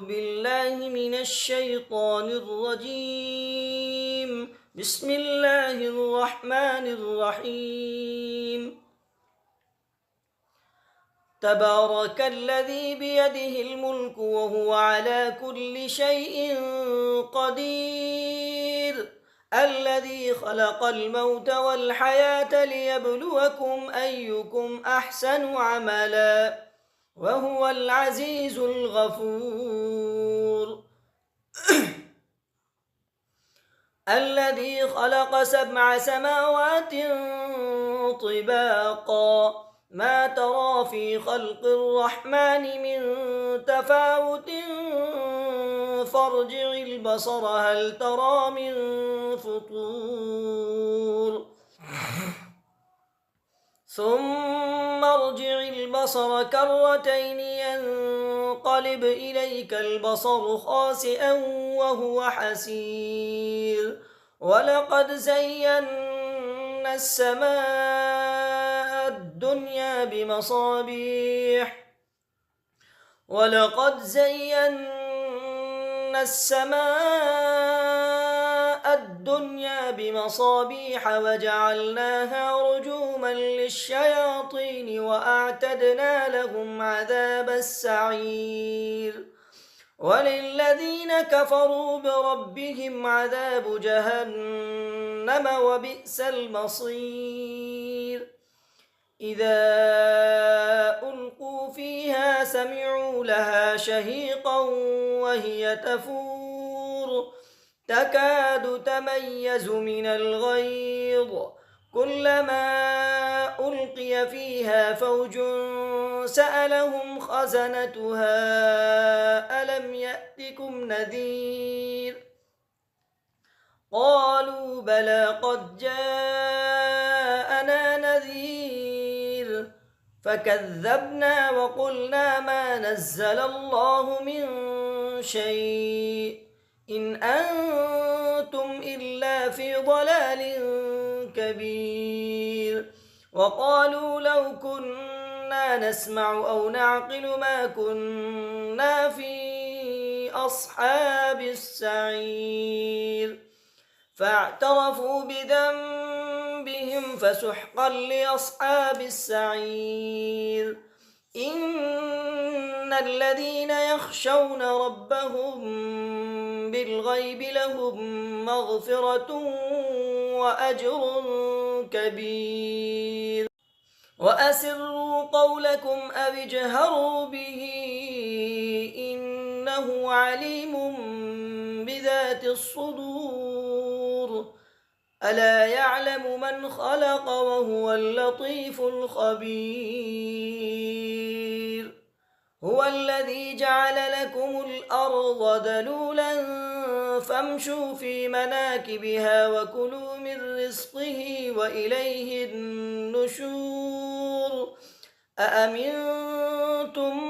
بالله من الشيطان الرجيم. بسم الله الرحمن الرحيم. تبارك الذي بيده الملك وهو على كل شيء قدير، الذي خلق الموت والحياة ليبلوكم أيكم أحسن عملا وهو العزيز الغفور. الذي خلق 7 سماوات طباقا، ما ترى في خلق الرحمن من تفاوت فارجع البصر هل ترى من فطور ثم ارجع البصر كرتين ينقلب إليك البصر خاسئا وهو حسير. ولقد زينا السماء الدنيا بمصابيح وجعلناها رجوما للشياطين وأعتدنا لهم عذاب السعير. وللذين كفروا بربهم عذاب جهنم وبئس المصير. إذا ألقوا فيها سمعوا لها شهيقا وهي تفور تكاد تميز من الغيظ كلما ألقي فيها فوج سألهم خزنتها ألم يأتكم نذير قالوا بلى قد جاءنا نذير فكذبنا وقلنا ما نزل الله من شيء إن أنتم إلا في ضلال كبير. وقالوا لو كنا نسمع أو نعقل ما كنا في أصحاب السعير. فاعترفوا بذنبهم فسحقا لأصحاب السعير. إن الذين يخشون ربهم بالغيب لهم مغفرة وأجر كبير. وأسروا قولكم أو اجهروا به إنه عليم بذات الصدور. ألا يعلم من خلق وهو اللطيف الخبير. هو الذي جعل لكم الأرض ذلولا فامشوا في مناكبها وكلوا من رزقه وإليه النشور. أأمنتم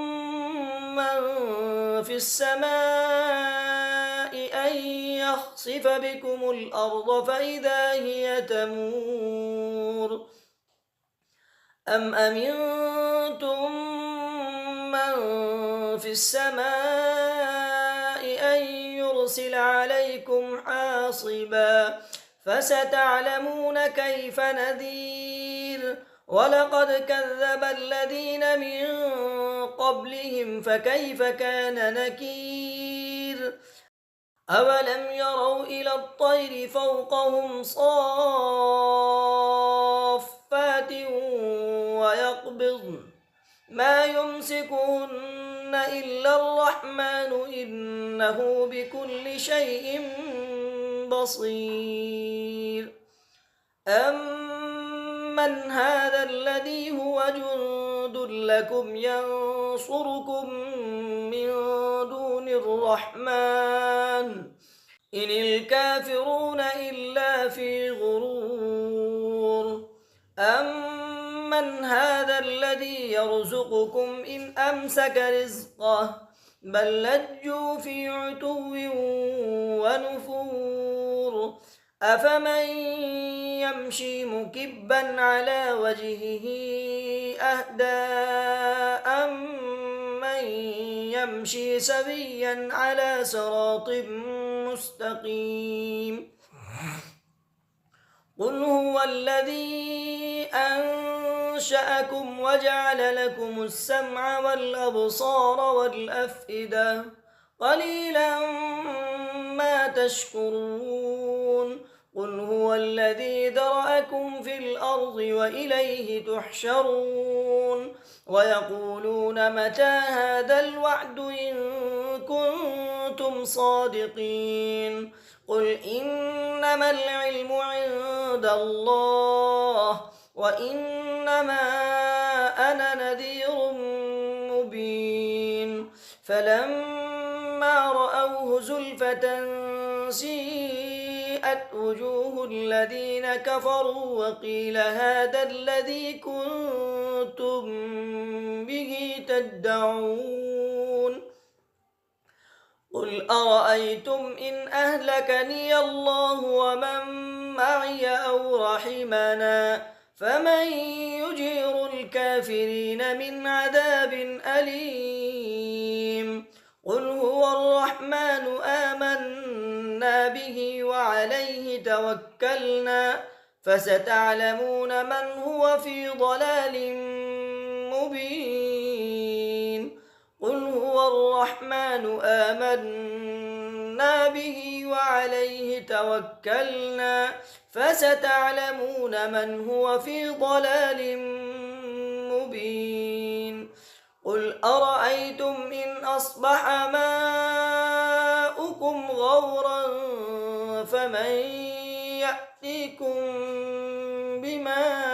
من في السماء أن يخسف بكم الأرض فإذا هي تمور أم أمنتم من في السماء أن يرسل عليكم حاصبا فستعلمون كيف نذير. ولقد كذب الذين من قبلهم فكيف كان نكير. أولم يروا إلى الطير فوقهم صافات ويقبضن ما يمسكهن إلا الرحمن إنه بكل شيء بصير. أمن هذا الذي هو جند لكم ينصركم من دون الرحمن إن الكافرون إلا في غرور. أمن هذا الذي يرزقكم إن أمسك رزقه بل لجوا في عتو ونفور. أفمن يمشي مكبا على وجهه أهدى أمن أفمن يمشي سويا على صراط مستقيم قل هو الذي أنشأكم وجعل لكم السمع والأبصار والأفئدة قليلا ما تشكرون قل هو الذي ذرأكم في الأرض وإليه تحشرون ويقولون متى هذا الوعد إن كنتم صادقين قل إنما العلم عند الله وإنما أنا نذير مبين فلما رأوه زلفة سيئت وجوه الذين كفروا وقيل هذا الذي كنتم به تدعون قل أرأيتم إن أهلكني الله ومن معي أو رحمنا فمن يجير الكافرين من عذاب أليم قل هو الرحمن آمنا به وعليه توكلنا فستعلمون من هو في ضلال مبين قل هو الرحمن آمنا به وعليه توكلنا فستعلمون من هو في ضلال مبين قل أرأيتم إن أصبح ماؤكم غورا فمن يأتيكم بماء